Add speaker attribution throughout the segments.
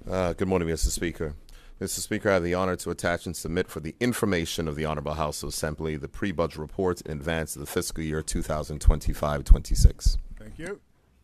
Speaker 1: Good morning, Mr. Speaker. Mr. Speaker, I have the honor to attach and submit for the information of the Honorable House of Assembly the pre-budget report in advance of the fiscal year 2025-26.
Speaker 2: Thank you.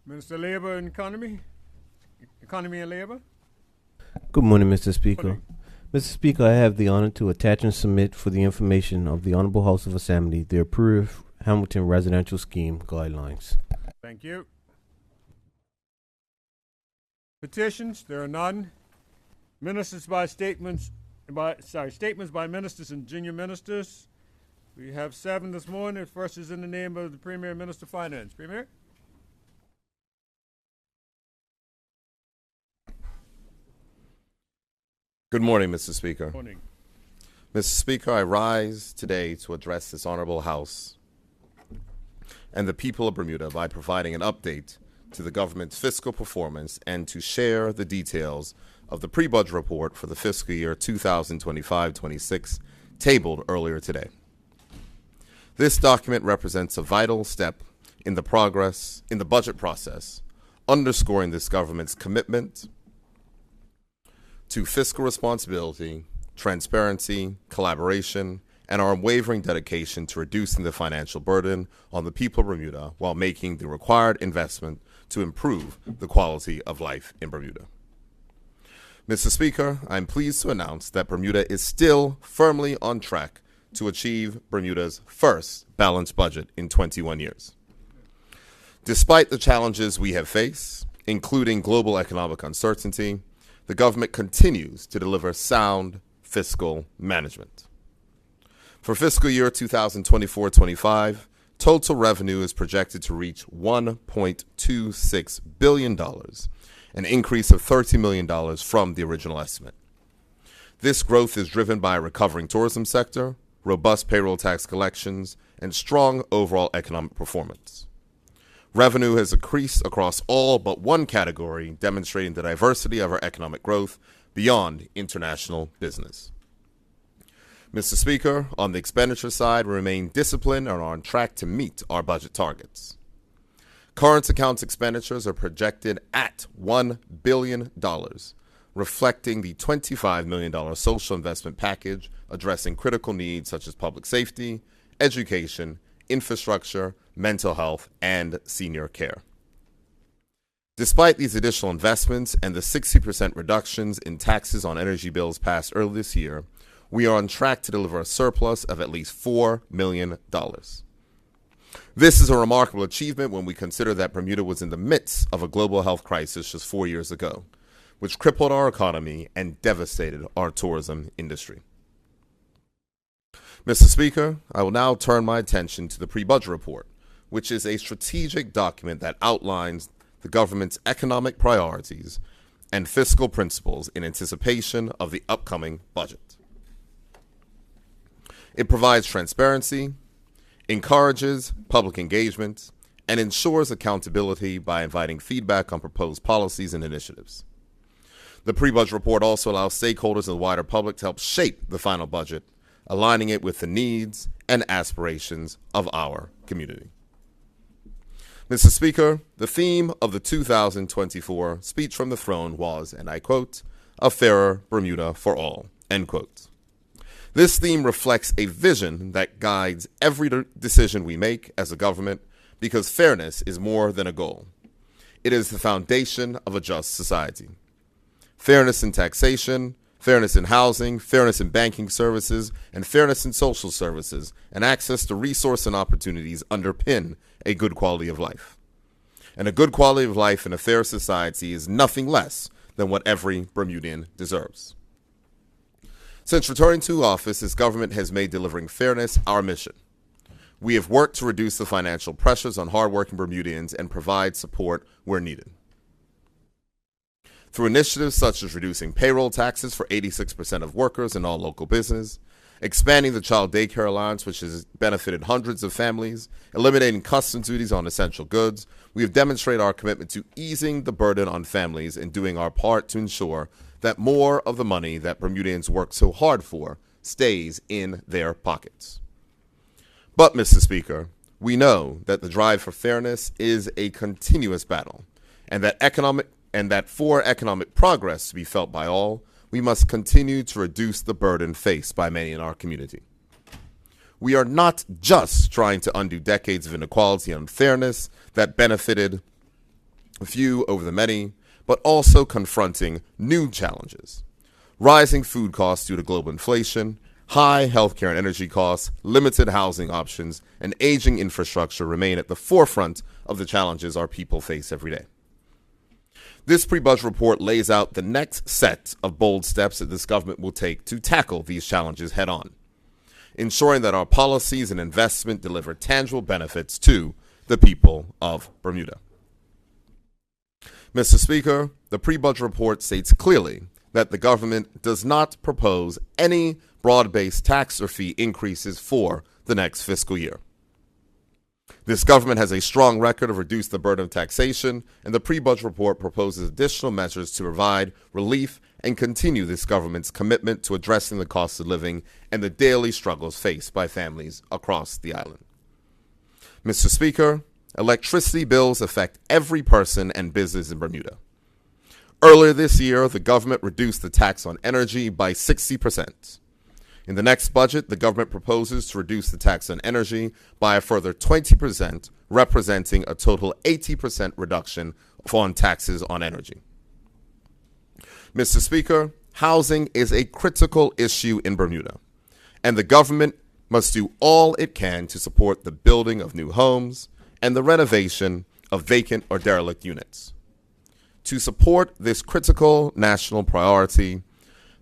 Speaker 2: Minister of Labor and Economy. Economy and Labor.
Speaker 3: Good morning, Mr. Speaker.
Speaker 2: Morning.
Speaker 3: Mr. Speaker, I have the honor to attach and submit for the information of the Honorable House of Assembly the approved Hamilton Residential Scheme guidelines.
Speaker 2: Thank you. Petitions, there are none. Statements by ministers and junior ministers. We have 7 this morning. The first is in the name of the Premier and Minister of Finance. Premier?
Speaker 1: Good morning, Mr. Speaker.
Speaker 2: Morning.
Speaker 1: Mr. Speaker, I rise today to address this Honorable House and the people of Bermuda by providing an update to the government's fiscal performance and to share the details of the pre-budget report for the fiscal year 2025-26 tabled earlier today. This document represents a vital step in the budget process, underscoring this government's commitment to fiscal responsibility, transparency, collaboration, and our unwavering dedication to reducing the financial burden on the people of Bermuda while making the required investment to improve the quality of life in Bermuda. Mr. Speaker, I'm pleased to announce that Bermuda is still firmly on track to achieve Bermuda's first balanced budget in 21 years. Despite the challenges we have faced, including global economic uncertainty, the government continues to deliver sound fiscal management. For fiscal year 2024-25, total revenue is projected to reach $1.26 billion, an increase of $30 million from the original estimate. This growth is driven by a recovering tourism sector, robust payroll tax collections, and strong overall economic performance. Revenue has increased across all but one category, demonstrating the diversity of our economic growth beyond international business. Mr. Speaker, on the expenditure side, we remain disciplined and are on track to meet our budget targets. Current accounts expenditures are projected at $1 billion, reflecting the $25 million social investment package addressing critical needs such as public safety, education, infrastructure, mental health, and senior care. Despite these additional investments and the 60% reductions in taxes on energy bills passed earlier this year, we are on track to deliver a surplus of at least $4 million. This is a remarkable achievement when we consider that Bermuda was in the midst of a global health crisis just 4 years ago, which crippled our economy and devastated our tourism industry. Mr. Speaker, I will now turn my attention to the pre-budget report, which is a strategic document that outlines the government's economic priorities and fiscal principles in anticipation of the upcoming budget. It provides transparency, encourages public engagement, and ensures accountability by inviting feedback on proposed policies and initiatives. The pre-budget report also allows stakeholders and the wider public to help shape the final budget, aligning it with the needs and aspirations of our community. Mr. Speaker, the theme of the 2024 speech from the throne was, and I quote, "A fairer Bermuda for all," end quote. This theme reflects a vision that guides every decision we make as a government because fairness is more than a goal. It is the foundation of a just society. Fairness in taxation, fairness in housing, fairness in banking services, and fairness in social services, and access to resource and opportunities underpin a good quality of life. And a good quality of life in a fair society is nothing less than what every Bermudian deserves. Since returning to office, this government has made delivering fairness our mission. We have worked to reduce the financial pressures on hardworking Bermudians and provide support where needed. Through initiatives such as reducing payroll taxes for 86% of workers in all local business, expanding the child daycare allowance, which has benefited hundreds of families, eliminating customs duties on essential goods, we have demonstrated our commitment to easing the burden on families and doing our part to ensure that more of the money that Bermudians work so hard for stays in their pockets. But, Mr. Speaker, we know that the drive for fairness is a continuous battle, and that and that for economic progress to be felt by all, we must continue to reduce the burden faced by many in our community. We are not just trying to undo decades of inequality and unfairness that benefited a few over the many, but also confronting new challenges. Rising food costs due to global inflation, high healthcare and energy costs, limited housing options, and aging infrastructure remain at the forefront of the challenges our people face every day. This pre-budget report lays out the next set of bold steps that this government will take to tackle these challenges head-on, ensuring that our policies and investment deliver tangible benefits to the people of Bermuda. Mr. Speaker, the pre-budget report states clearly that the government does not propose any broad-based tax or fee increases for the next fiscal year. This government has a strong record of reducing the burden of taxation, and the pre-budget report proposes additional measures to provide relief and continue this government's commitment to addressing the cost of living and the daily struggles faced by families across the island. Mr. Speaker, electricity bills affect every person and business in Bermuda. Earlier this year, the government reduced the tax on energy by 60%. In the next budget, the government proposes to reduce the tax on energy by a further 20%, representing a total 80% reduction on taxes on energy. Mr. Speaker, housing is a critical issue in Bermuda, and the government must do all it can to support the building of new homes and the renovation of vacant or derelict units. To support this critical national priority,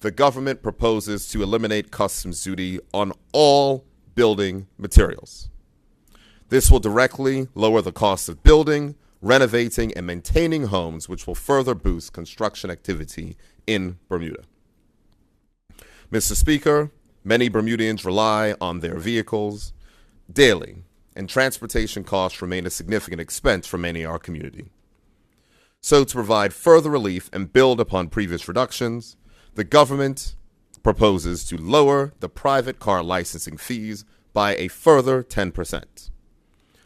Speaker 1: the government proposes to eliminate customs duty on all building materials. This will directly lower the cost of building, renovating, and maintaining homes, which will further boost construction activity in Bermuda. Mr. Speaker, many Bermudians rely on their vehicles daily, and transportation costs remain a significant expense for many in our community. So to provide further relief and build upon previous reductions, the government proposes to lower the private car licensing fees by a further 10%.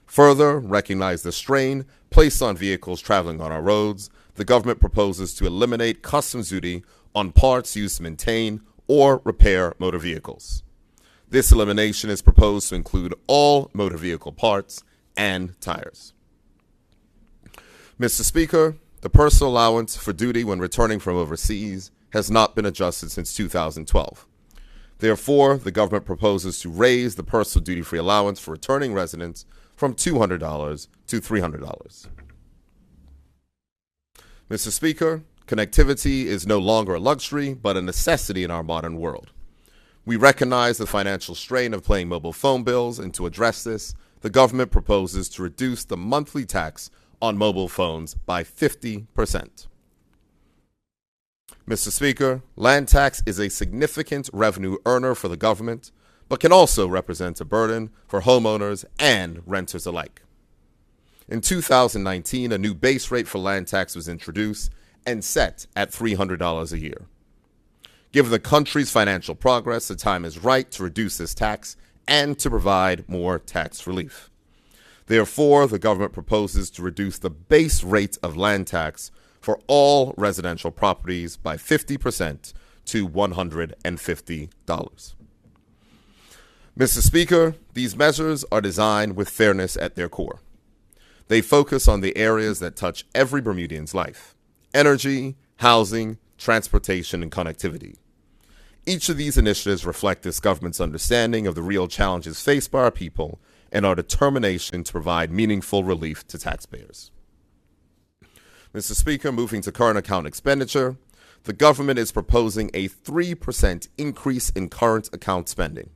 Speaker 1: Further, recognize the strain placed on vehicles traveling on our roads, the government proposes to eliminate customs duty on parts used to maintain or repair motor vehicles. This elimination is proposed to include all motor vehicle parts and tires. Mr. Speaker, the personal allowance for duty when returning from overseas has not been adjusted since 2012. Therefore, the government proposes to raise the personal duty-free allowance for returning residents from $200 to $300. Mr. Speaker, connectivity is no longer a luxury, but a necessity in our modern world. We recognize the financial strain of paying mobile phone bills, and to address this, the government proposes to reduce the monthly tax on mobile phones by 50%. Mr. Speaker, land tax is a significant revenue earner for the government, but can also represent a burden for homeowners and renters alike. In 2019, a new base rate for land tax was introduced and set at $300 a year. Given the country's financial progress, the time is right to reduce this tax and to provide more tax relief. Therefore, the government proposes to reduce the base rate of land tax for all residential properties by 50% to $150. Mr. Speaker, these measures are designed with fairness at their core. They focus on the areas that touch every Bermudian's life: energy, housing, transportation, and connectivity. Each of these initiatives reflect this government's understanding of the real challenges faced by our people and our determination to provide meaningful relief to taxpayers. Mr. Speaker, moving to current account expenditure, the government is proposing a 3% increase in current account spending.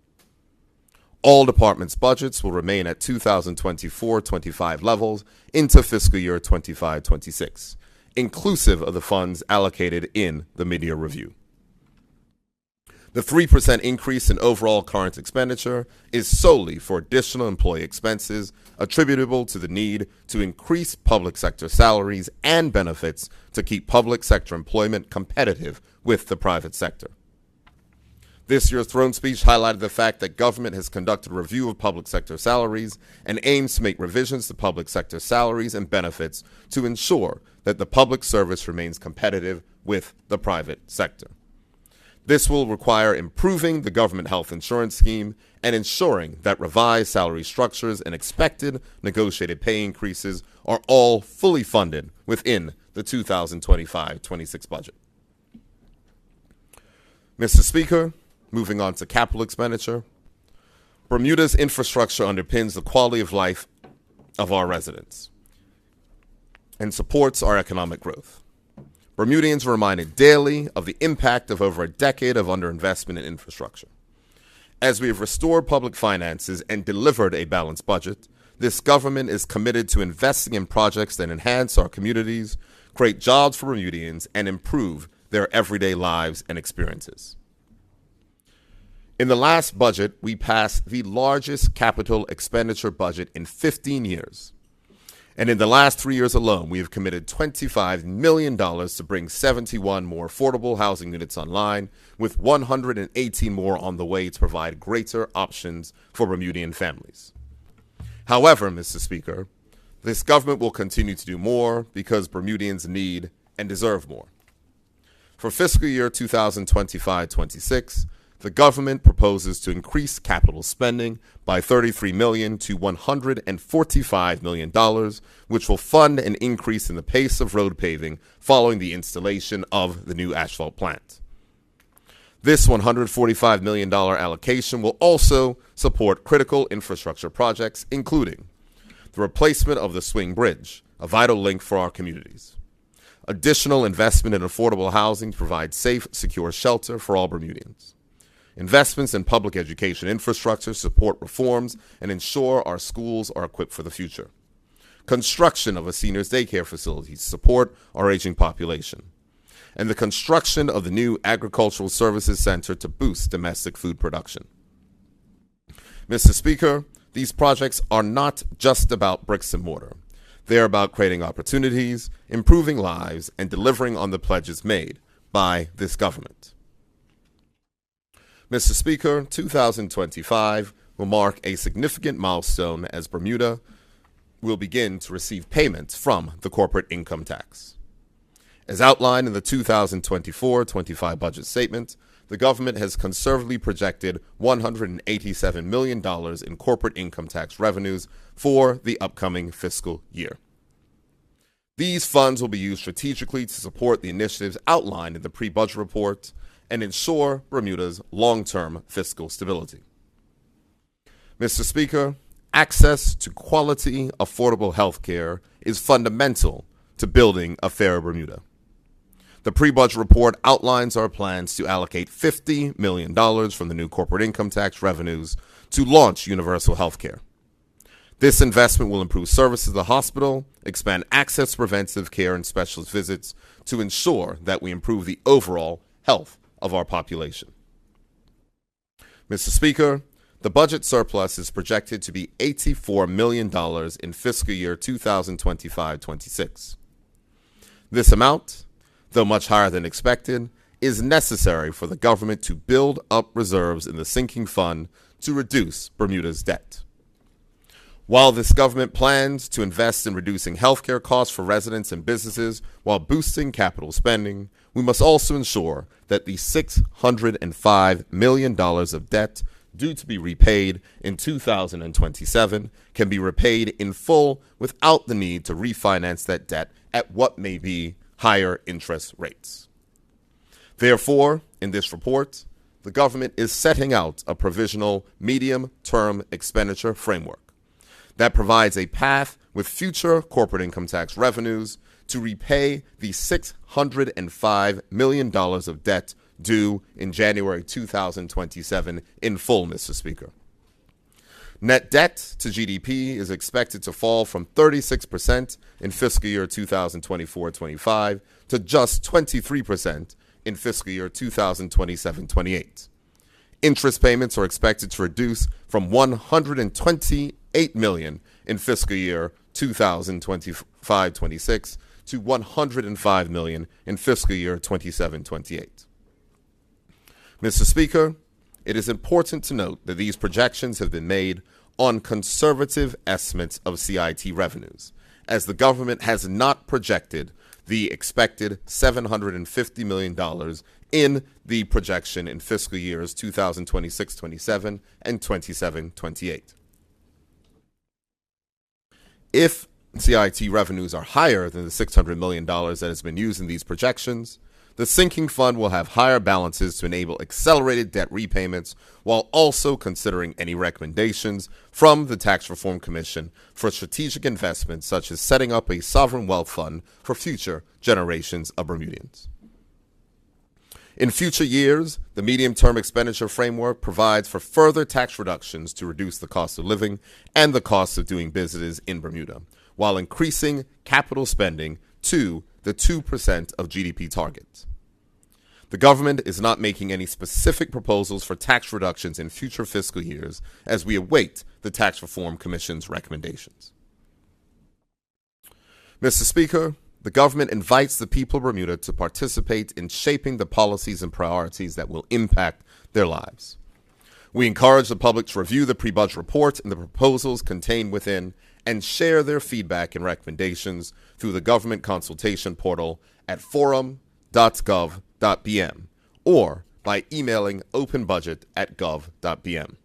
Speaker 1: All departments' budgets will remain at 2024-25 levels into fiscal year 25-26, inclusive of the funds allocated in the mid-year review. The 3% increase in overall current expenditure is solely for additional employee expenses attributable to the need to increase public sector salaries and benefits to keep public sector employment competitive with the private sector. This year's throne speech highlighted the fact that government has conducted a review of public sector salaries and aims to make revisions to public sector salaries and benefits to ensure that the public service remains competitive with the private sector. This will require improving the government health insurance scheme and ensuring that revised salary structures and expected negotiated pay increases are all fully funded within the 2025-26 budget. Mr. Speaker, moving on to capital expenditure, Bermuda's infrastructure underpins the quality of life of our residents and supports our economic growth. Bermudians are reminded daily of the impact of over a decade of underinvestment in infrastructure. As we have restored public finances and delivered a balanced budget, this government is committed to investing in projects that enhance our communities, create jobs for Bermudians, and improve their everyday lives and experiences. In the last budget, we passed the largest capital expenditure budget in 15 years. And in the last 3 years alone, we have committed $25 million to bring 71 more affordable housing units online, with 118 more on the way to provide greater options for Bermudian families. However, Mr. Speaker, this government will continue to do more because Bermudians need and deserve more. For fiscal year 2025-26, the government proposes to increase capital spending by $33 million to $145 million, which will fund an increase in the pace of road paving following the installation of the new asphalt plant. This $145 million allocation will also support critical infrastructure projects, including the replacement of the Swing Bridge, a vital link for our communities. Additional investment in affordable housing to provide safe, secure shelter for all Bermudians. Investments in public education infrastructure support reforms and ensure our schools are equipped for the future. Construction of a seniors daycare facility to support our aging population. And the construction of the new Agricultural Services Center to boost domestic food production. Mr. Speaker, these projects are not just about bricks and mortar. They are about creating opportunities, improving lives, and delivering on the pledges made by this government. Mr. Speaker, 2025 will mark a significant milestone as Bermuda will begin to receive payments from the corporate income tax. As outlined in the 2024-25 budget statement, the government has conservatively projected $187 million in corporate income tax revenues for the upcoming fiscal year. These funds will be used strategically to support the initiatives outlined in the pre-budget report and ensure Bermuda's long-term fiscal stability. Mr. Speaker, access to quality, affordable health care is fundamental to building a fairer Bermuda. The pre-budget report outlines our plans to allocate $50 million from the new corporate income tax revenues to launch universal health care. This investment will improve services at the hospital, expand access to preventive care and specialist visits to ensure that we improve the overall health of our population. Mr. Speaker, the budget surplus is projected to be $84 million in fiscal year 2025-26. This amount, though much higher than expected, is necessary for the government to build up reserves in the sinking fund to reduce Bermuda's debt. While this government plans to invest in reducing healthcare costs for residents and businesses while boosting capital spending, we must also ensure that the $605 million of debt due to be repaid in 2027 can be repaid in full without the need to refinance that debt at what may be higher interest rates. Therefore, in this report, the government is setting out a provisional medium-term expenditure framework that provides a path with future corporate income tax revenues to repay the $605 million of debt due in January 2027 in full, Mr. Speaker. Net debt to GDP is expected to fall from 36% in fiscal year 2024-25 to just 23% in fiscal year 2027-28. Interest payments are expected to reduce from $128 million in fiscal year 2025-26 to $105 million in fiscal year 27-28. Mr. Speaker, it is important to note that these projections have been made on conservative estimates of CIT revenues, as the government has not projected the expected $750 million in the projection in fiscal years 2026-27 and 27-28. If CIT revenues are higher than the $600 million that has been used in these projections, the sinking fund will have higher balances to enable accelerated debt repayments while also considering any recommendations from the Tax Reform Commission for strategic investments such as setting up a sovereign wealth fund for future generations of Bermudians. In future years, the medium-term expenditure framework provides for further tax reductions to reduce the cost of living and the cost of doing business in Bermuda, while increasing capital spending to the 2% of GDP target. The government is not making any specific proposals for tax reductions in future fiscal years as we await the Tax Reform Commission's recommendations. Mr. Speaker, the government invites the people of Bermuda to participate in shaping the policies and priorities that will impact their lives. We encourage the public to review the pre-budget report and the proposals contained within and share their feedback and recommendations through the government consultation portal at forum.gov.bm or by emailing openbudget@gov.bm.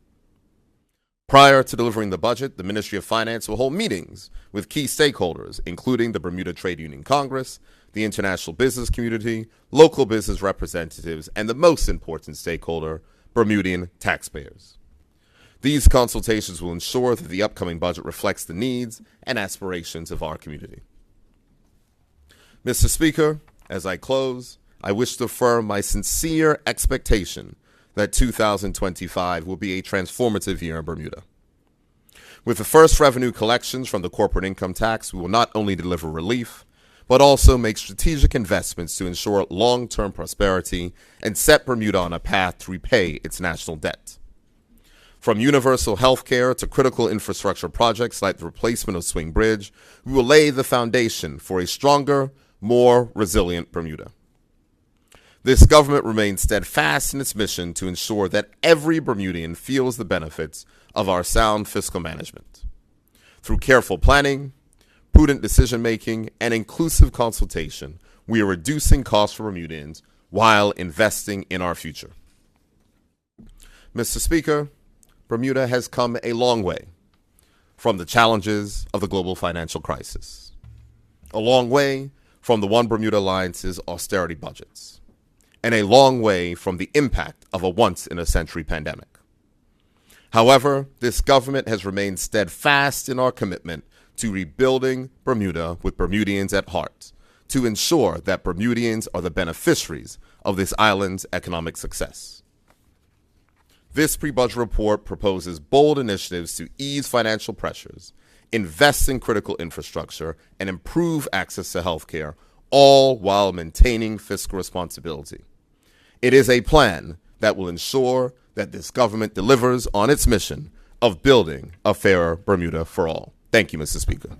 Speaker 1: Prior to delivering the budget, the Ministry of Finance will hold meetings with key stakeholders, including the Bermuda Trade Union Congress, the international business community, local business representatives, and the most important stakeholder, Bermudian taxpayers. These consultations will ensure that the upcoming budget reflects the needs and aspirations of our community. Mr. Speaker, as I close, I wish to affirm my sincere expectation that 2025 will be a transformative year in Bermuda. With the first revenue collections from the corporate income tax, we will not only deliver relief, but also make strategic investments to ensure long-term prosperity and set Bermuda on a path to repay its national debt. From universal health care to critical infrastructure projects like the replacement of Swing Bridge, we will lay the foundation for a stronger, more resilient Bermuda. This government remains steadfast in its mission to ensure that every Bermudian feels the benefits of our sound fiscal management. Through careful planning, prudent decision-making, and inclusive consultation, we are reducing costs for Bermudians while investing in our future. Mr. Speaker, Bermuda has come a long way from the challenges of the global financial crisis, a long way from the One Bermuda Alliance's austerity budgets, and a long way from the impact of a once-in-a-century pandemic. However, this government has remained steadfast in our commitment to rebuilding Bermuda with Bermudians at heart, to ensure that Bermudians are the beneficiaries of this island's economic success. This pre-budget report proposes bold initiatives to ease financial pressures, invest in critical infrastructure, and improve access to health care, all while maintaining fiscal responsibility. It is a plan that will ensure that this government delivers on its mission of building a fairer Bermuda for all. Thank you, Mr. Speaker.